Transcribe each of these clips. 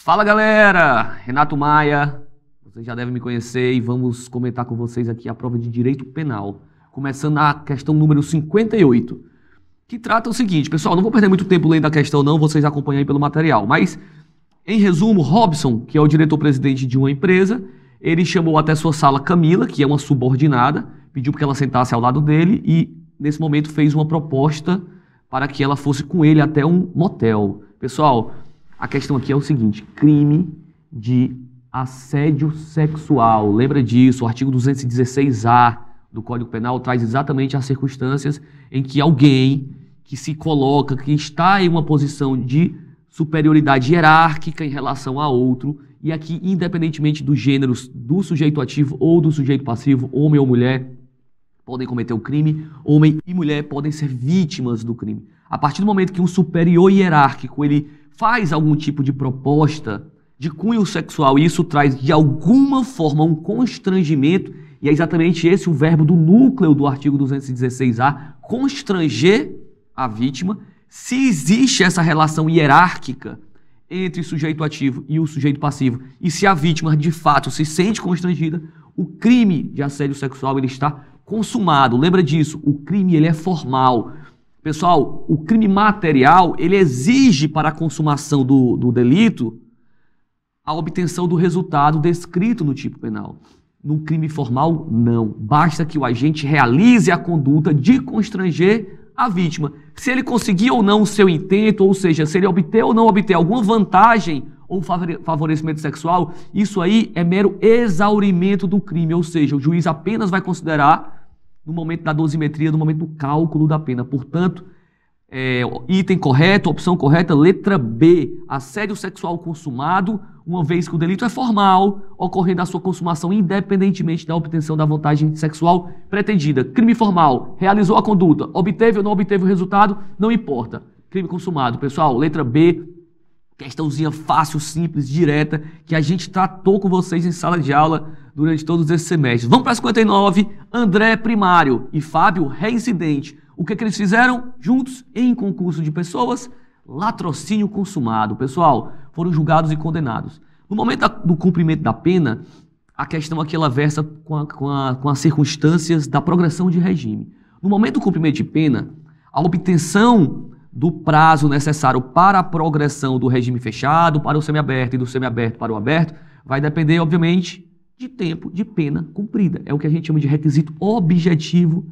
Fala galera, Renato Maia, vocês já devem me conhecer e vamos comentar com vocês aqui a prova de Direito Penal, começando na questão número 58, que trata o seguinte, pessoal, não vou perder muito tempo lendo a questão não, vocês acompanham aí pelo material, mas em resumo, Robson, que é o diretor-presidente de uma empresa, ele chamou até sua sala Camila, que é uma subordinada, pediu para que ela sentasse ao lado dele e nesse momento fez uma proposta para que ela fosse com ele até um motel. Pessoal, a questão aqui é o seguinte, crime de assédio sexual. Lembra disso, o artigo 216-A do Código Penal traz exatamente as circunstâncias em que alguém que se coloca, que está em uma posição de superioridade hierárquica em relação a outro, e aqui, independentemente dos gêneros do sujeito ativo ou do sujeito passivo, homem ou mulher, podem cometer o crime, homem e mulher podem ser vítimas do crime. A partir do momento que um superior hierárquico, ele faz algum tipo de proposta de cunho sexual e isso traz de alguma forma um constrangimento, e é exatamente esse o verbo do núcleo do artigo 216-A, constranger a vítima. Se existe essa relação hierárquica entre o sujeito ativo e o sujeito passivo, e se a vítima de fato se sente constrangida, o crime de assédio sexual ele está consumado. Lembra disso, o crime ele é formal. Pessoal, o crime material, ele exige para a consumação do delito a obtenção do resultado descrito no tipo penal. No crime formal, não. Basta que o agente realize a conduta de constranger a vítima. Se ele conseguir ou não o seu intento, ou seja, se ele obter ou não obter alguma vantagem ou favorecimento sexual, isso aí é mero exaurimento do crime, ou seja, o juiz apenas vai considerar no momento da dosimetria, no momento do cálculo da pena. Portanto, item correto, opção correta, letra B, assédio sexual consumado, uma vez que o delito é formal, ocorrendo a sua consumação independentemente da obtenção da vantagem sexual pretendida. Crime formal, realizou a conduta, obteve ou não obteve o resultado, não importa. Crime consumado. Pessoal, letra B, questãozinha fácil, simples, direta, que a gente tratou com vocês em sala de aula durante todos esses semestres. Vamos para 59, André primário e Fábio reincidente. O que eles fizeram juntos em concurso de pessoas? Latrocínio consumado. Pessoal, foram julgados e condenados. No momento do cumprimento da pena, a questão aqui ela versa com as circunstâncias da progressão de regime. No momento do cumprimento de pena, a obtenção do prazo necessário para a progressão do regime fechado para o semiaberto e do semiaberto para o aberto vai depender, obviamente, de tempo de pena cumprida. É o que a gente chama de requisito objetivo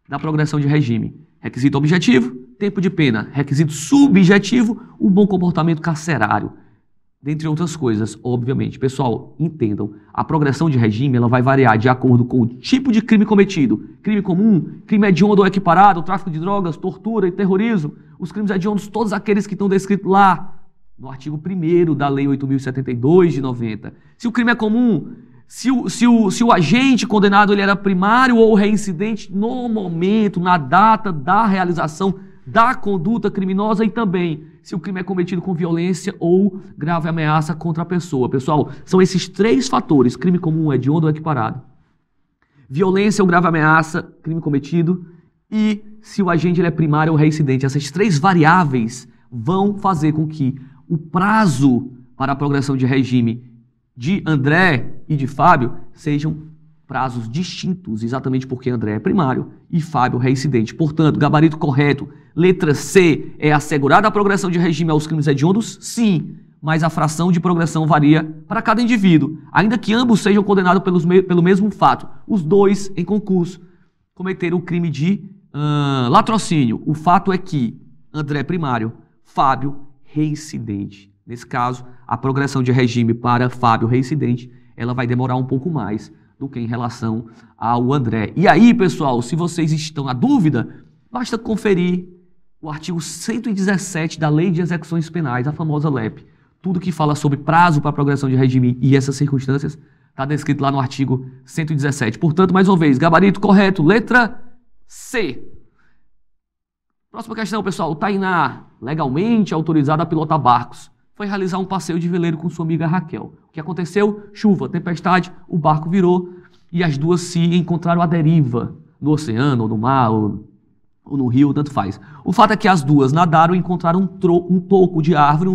da progressão de regime. Requisito objetivo, tempo de pena. Requisito subjetivo, o bom comportamento carcerário. Dentre outras coisas, obviamente. Pessoal, entendam, a progressão de regime ela vai variar de acordo com o tipo de crime cometido. Crime comum, crime hediondo ou equiparado, tráfico de drogas, tortura e terrorismo. Os crimes hediondos, todos aqueles que estão descritos lá no artigo 1º da Lei 8.072 de 90. Se o crime é comum, se o agente condenado ele era primário ou reincidente no momento, na data da realização da conduta criminosa e também se o crime é cometido com violência ou grave ameaça contra a pessoa. Pessoal, são esses três fatores, crime comum, hediondo ou equiparado, violência ou grave ameaça, crime cometido, e se o agente ele é primário ou reincidente. Essas três variáveis vão fazer com que o prazo para a progressão de regime de André e de Fábio sejam prazos distintos, exatamente porque André é primário e Fábio reincidente. Portanto, gabarito correto, letra C, é assegurada a progressão de regime aos crimes hediondos? Sim, mas a fração de progressão varia para cada indivíduo, ainda que ambos sejam condenados pelo mesmo fato. Os dois, em concurso, cometeram o crime de latrocínio. O fato é que André é primário, Fábio reincidente. Nesse caso, a progressão de regime para Fábio reincidente, ela vai demorar um pouco mais do que em relação ao André. E aí, pessoal, se vocês estão na dúvida, basta conferir o artigo 117 da Lei de Execuções Penais, a famosa LEP. Tudo que fala sobre prazo para a progressão de regime e essas circunstâncias está descrito lá no artigo 117. Portanto, mais uma vez, gabarito correto, letra C. Próxima questão, pessoal. Tainá, legalmente autorizada a pilotar barcos, foi realizar um passeio de veleiro com sua amiga Raquel. O que aconteceu? Chuva, tempestade, o barco virou e as duas se encontraram à deriva no oceano, ou no mar, ou no rio, tanto faz. O fato é que as duas nadaram e encontraram um tronco de árvore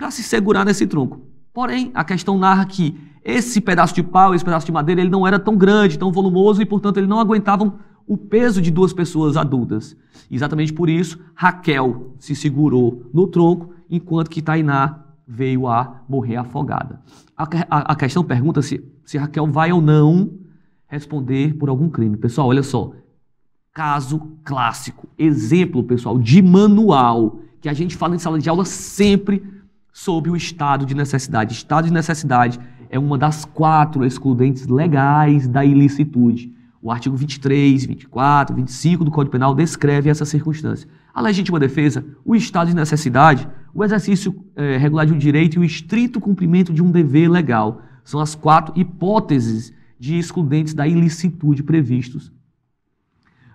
para se segurar nesse tronco. Porém, a questão narra que esse pedaço de pau, esse pedaço de madeira, ele não era tão grande, tão volumoso e, portanto, ele não aguentavam o peso de 2 pessoas adultas. Exatamente por isso, Raquel se segurou no tronco, enquanto que Tainá veio a morrer afogada. A questão pergunta se Raquel vai ou não responder por algum crime. Pessoal, olha só. Caso clássico, exemplo, pessoal, de manual, que a gente fala em sala de aula sempre sobre o estado de necessidade. Estado de necessidade é uma das 4 excludentes legais da ilicitude. O artigo 23, 24, 25 do Código Penal descreve essa circunstância. A legítima defesa, o estado de necessidade, o exercício regular de um direito e o estrito cumprimento de um dever legal. São as 4 hipóteses de excludentes da ilicitude previstos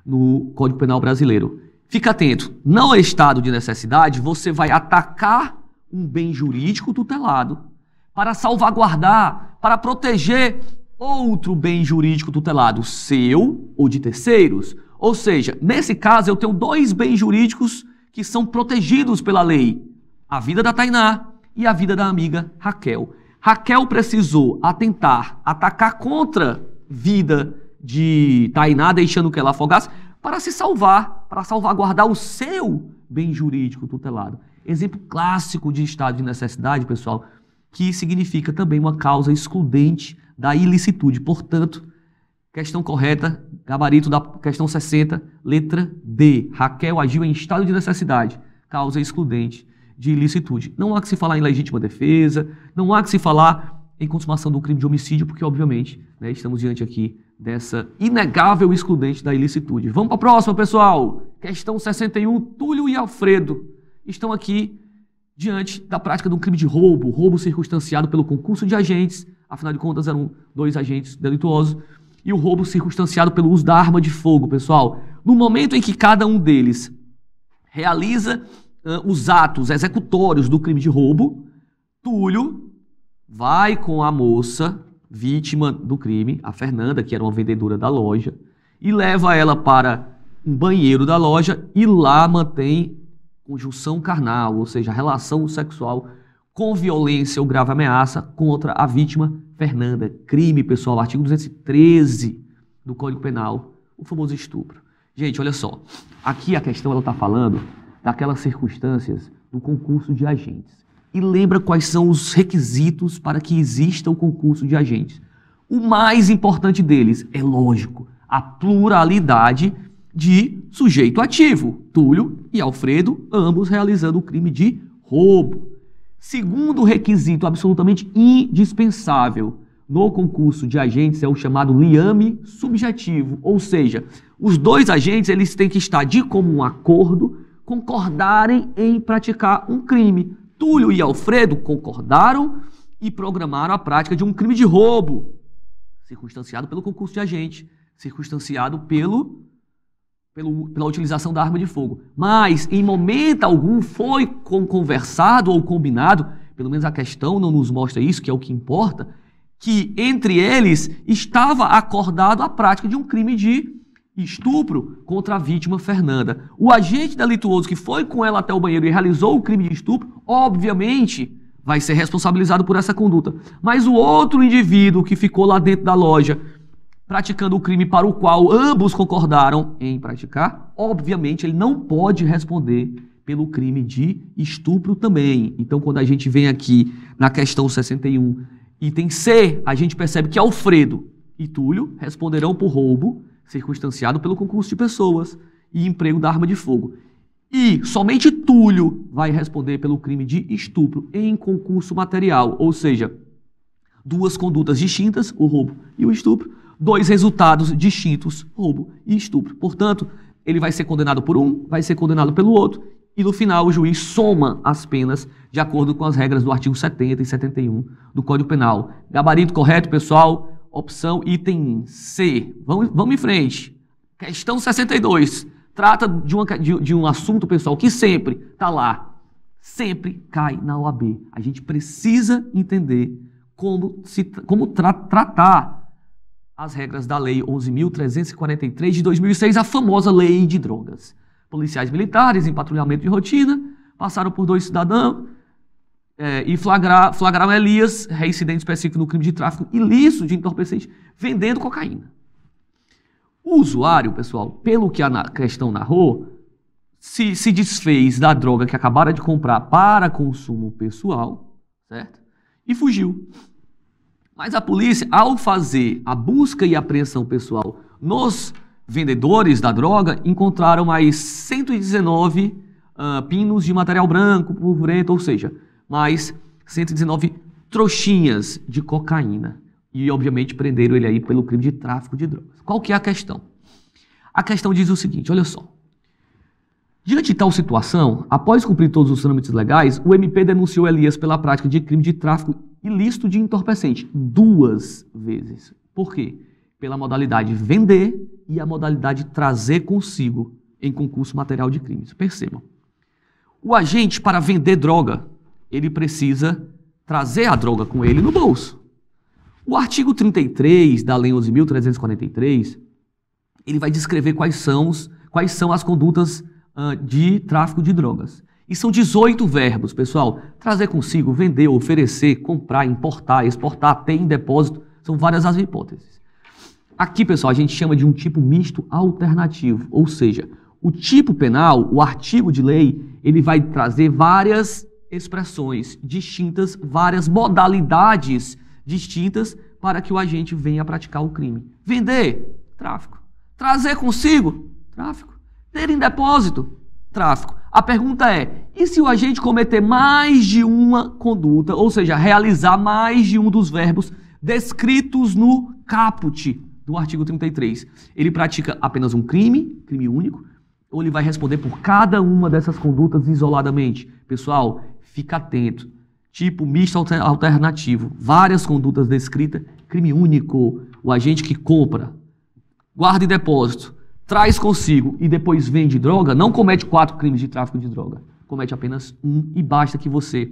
no Código Penal brasileiro. Fica atento, não é estado de necessidade, você vai atacar um bem jurídico tutelado para salvaguardar, para proteger outro bem jurídico tutelado, seu ou de terceiros. Ou seja, nesse caso eu tenho 2 bens jurídicos que são protegidos pela lei. A vida da Tainá e a vida da amiga Raquel. Raquel precisou atacar contra a vida de Tainá, deixando que ela afogasse, para se salvar, para salvaguardar o seu bem jurídico tutelado. Exemplo clássico de estado de necessidade, pessoal, que significa também uma causa excludente da ilicitude. Portanto, questão correta, gabarito da questão 60, letra D. Raquel agiu em estado de necessidade, causa excludente de ilicitude. Não há que se falar em legítima defesa, não há que se falar em consumação do crime de homicídio, porque, obviamente, né, estamos diante aqui dessa inegável excludente da ilicitude. Vamos para a próxima, pessoal. Questão 61, Túlio e Alfredo estão aqui diante da prática de um crime de roubo, roubo circunstanciado pelo concurso de agentes, afinal de contas eram 2 agentes delituosos, e o roubo circunstanciado pelo uso da arma de fogo, pessoal. No momento em que cada um deles realiza os atos executórios do crime de roubo, Túlio vai com a moça, vítima do crime, a Fernanda, que era uma vendedora da loja, e leva ela para um banheiro da loja e lá mantém conjunção carnal, ou seja, relação sexual com violência ou grave ameaça contra a vítima Fernanda. Crime, pessoal, artigo 213 do Código Penal, o famoso estupro. Gente, olha só, aqui a questão está falando daquelas circunstâncias do concurso de agentes. E lembra quais são os requisitos para que exista o concurso de agentes. O mais importante deles é, lógico, a pluralidade de sujeito ativo. Túlio e Alfredo, ambos realizando o crime de roubo. Segundo requisito absolutamente indispensável no concurso de agentes é o chamado liame subjetivo, ou seja, os 2 agentes eles têm que estar de comum acordo, concordarem em praticar um crime. Túlio e Alfredo concordaram e programaram a prática de um crime de roubo, circunstanciado pelo concurso de agente, circunstanciado pela utilização da arma de fogo. Mas, em momento algum, foi conversado ou combinado, pelo menos a questão não nos mostra isso, que é o que importa, que entre eles estava acordado a prática de um crime de estupro contra a vítima Fernanda. O agente delituoso que foi com ela até o banheiro e realizou o crime de estupro, obviamente, vai ser responsabilizado por essa conduta. Mas o outro indivíduo que ficou lá dentro da loja praticando o crime para o qual ambos concordaram em praticar, obviamente ele não pode responder pelo crime de estupro também. Então, quando a gente vem aqui na questão 61, item C, a gente percebe que Alfredo e Túlio responderão por roubo circunstanciado pelo concurso de pessoas e emprego da arma de fogo. E somente Túlio vai responder pelo crime de estupro em concurso material, ou seja, 2 condutas distintas, o roubo e o estupro, 2 resultados distintos, roubo e estupro. Portanto, ele vai ser condenado por um, vai ser condenado pelo outro, e no final o juiz soma as penas de acordo com as regras do artigo 70 e 71 do Código Penal. Gabarito correto, pessoal? Opção item C. Vamos em frente. Questão 62. Trata de um assunto, pessoal, que sempre está lá. Sempre cai na OAB. A gente precisa entender como tratar as regras da Lei 11.343 de 2006, a famosa Lei de Drogas. Policiais militares em patrulhamento de rotina passaram por 2 cidadãos e flagraram Elias, reincidente específico no crime de tráfico ilícito de entorpecente, vendendo cocaína. O usuário, pessoal, pelo que a questão narrou, se desfez da droga que acabara de comprar para consumo pessoal, certo? E fugiu. Mas a polícia, ao fazer a busca e apreensão pessoal nos vendedores da droga, encontraram mais 119 pinos de material branco, purpurento, ou seja, mais 119 trouxinhas de cocaína. E, obviamente, prenderam ele aí pelo crime de tráfico de drogas. Qual que é a questão? A questão diz o seguinte, olha só. Diante de tal situação, após cumprir todos os trâmites legais, o MP denunciou Elias pela prática de crime de tráfico ilícito de entorpecente 2 vezes. Por quê? Pela modalidade vender e a modalidade trazer consigo em concurso material de crimes. Percebam. O agente, para vender droga, ele precisa trazer a droga com ele no bolso. O artigo 33 da Lei 11.343, ele vai descrever quais são as condutas de tráfico de drogas. E são 18 verbos, pessoal. Trazer consigo, vender, oferecer, comprar, importar, exportar, ter em depósito, são várias as hipóteses. Aqui, pessoal, a gente chama de um tipo misto alternativo, ou seja, o tipo penal, o artigo de lei, ele vai trazer várias expressões distintas, várias modalidades distintas para que o agente venha praticar o crime. Vender, tráfico. Trazer consigo, tráfico. Ter em depósito, tráfico. A pergunta é, e se o agente cometer mais de uma conduta, ou seja, realizar mais de um dos verbos descritos no caput do artigo 33? Ele pratica apenas um crime único, ou ele vai responder por cada uma dessas condutas isoladamente? Pessoal, fica atento. Tipo misto alternativo, várias condutas descritas, crime único. O agente que compra, guarda em depósito, traz consigo e depois vende droga, não comete 4 crimes de tráfico de droga. Comete apenas um e basta que você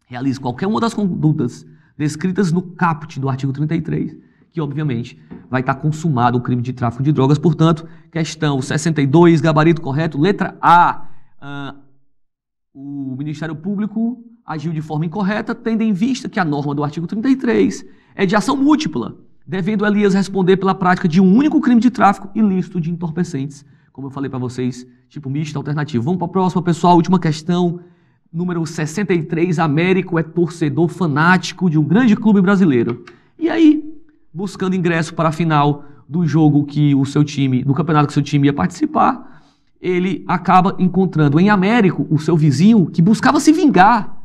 realize qualquer uma das condutas descritas no caput do artigo 33, que obviamente vai estar consumado o crime de tráfico de drogas. Portanto, questão 62, gabarito correto, letra A. O Ministério Público agiu de forma incorreta, tendo em vista que a norma do artigo 33 é de ação múltipla, devendo Elias responder pela prática de um único crime de tráfico ilícito de entorpecentes. Como eu falei para vocês, tipo misto alternativo. Vamos para a próxima, pessoal. Última questão, número 63. Américo é torcedor fanático de um grande clube brasileiro. E aí, buscando ingresso para a final do jogo que o seu time, do campeonato que o seu time ia participar, ele acaba encontrando em Américo o seu vizinho que buscava se vingar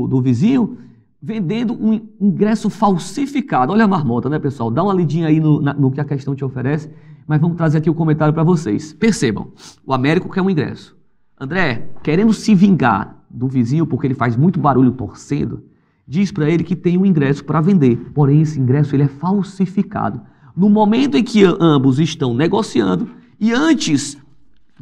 do vizinho, vendendo um ingresso falsificado. Olha a marmota, né, pessoal? Dá uma lidinha aí no que a questão te oferece, mas vamos trazer aqui o comentário para vocês. Percebam, o Américo quer um ingresso. André, querendo se vingar do vizinho porque ele faz muito barulho torcendo, diz para ele que tem um ingresso para vender, porém esse ingresso ele é falsificado. No momento em que ambos estão negociando e antes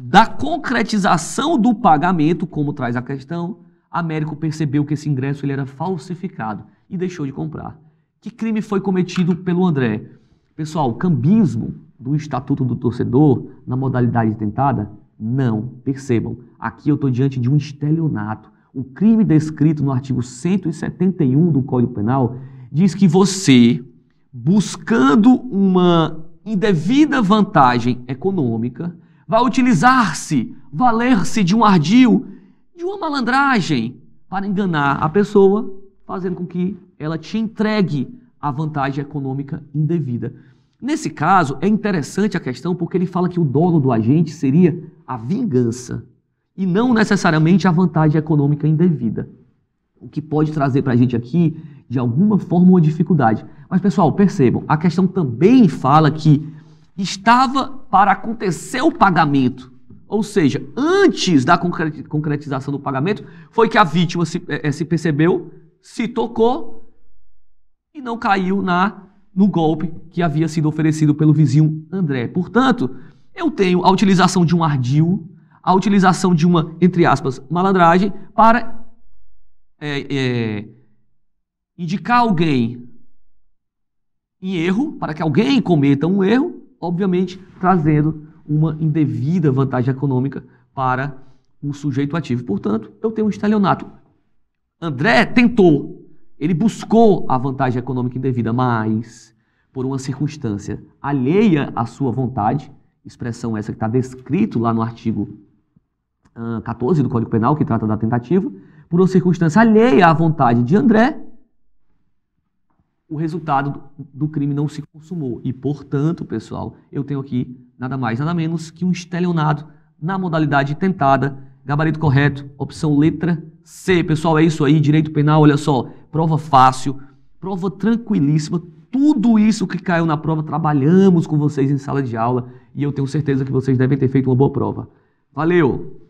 da concretização do pagamento, como traz a questão, Américo percebeu que esse ingresso ele era falsificado e deixou de comprar. Que crime foi cometido pelo André? Pessoal, cambismo do Estatuto do Torcedor na modalidade tentada? Não. Percebam, aqui eu estou diante de um estelionato. O crime descrito no artigo 171 do Código Penal diz que você, buscando uma indevida vantagem econômica, vai valer-se de um ardil, de uma malandragem para enganar a pessoa, fazendo com que ela te entregue a vantagem econômica indevida. Nesse caso, é interessante a questão porque ele fala que o dolo do agente seria a vingança e não necessariamente a vantagem econômica indevida. O que pode trazer para a gente aqui, de alguma forma, uma dificuldade. Mas, pessoal, percebam, a questão também fala que estava para acontecer o pagamento. Ou seja, antes da concretização do pagamento, foi que a vítima se percebeu, se tocou e não caiu no golpe que havia sido oferecido pelo vizinho André. Portanto, eu tenho a utilização de um ardil, a utilização de uma, entre aspas, malandragem para indicar alguém em erro, para que alguém cometa um erro, obviamente trazendo uma indevida vantagem econômica para um sujeito ativo. Portanto, eu tenho um estelionato. André tentou, ele buscou a vantagem econômica indevida, mas por uma circunstância alheia à sua vontade, expressão essa que está descrito lá no artigo 14 do Código Penal, que trata da tentativa, por uma circunstância alheia à vontade de André, o resultado do crime não se consumou. E, portanto, pessoal, eu tenho aqui nada mais, nada menos que um estelionato na modalidade tentada, gabarito correto, opção letra C. Pessoal, é isso aí, direito penal, olha só, prova fácil, prova tranquilíssima, tudo isso que caiu na prova, trabalhamos com vocês em sala de aula e eu tenho certeza que vocês devem ter feito uma boa prova. Valeu!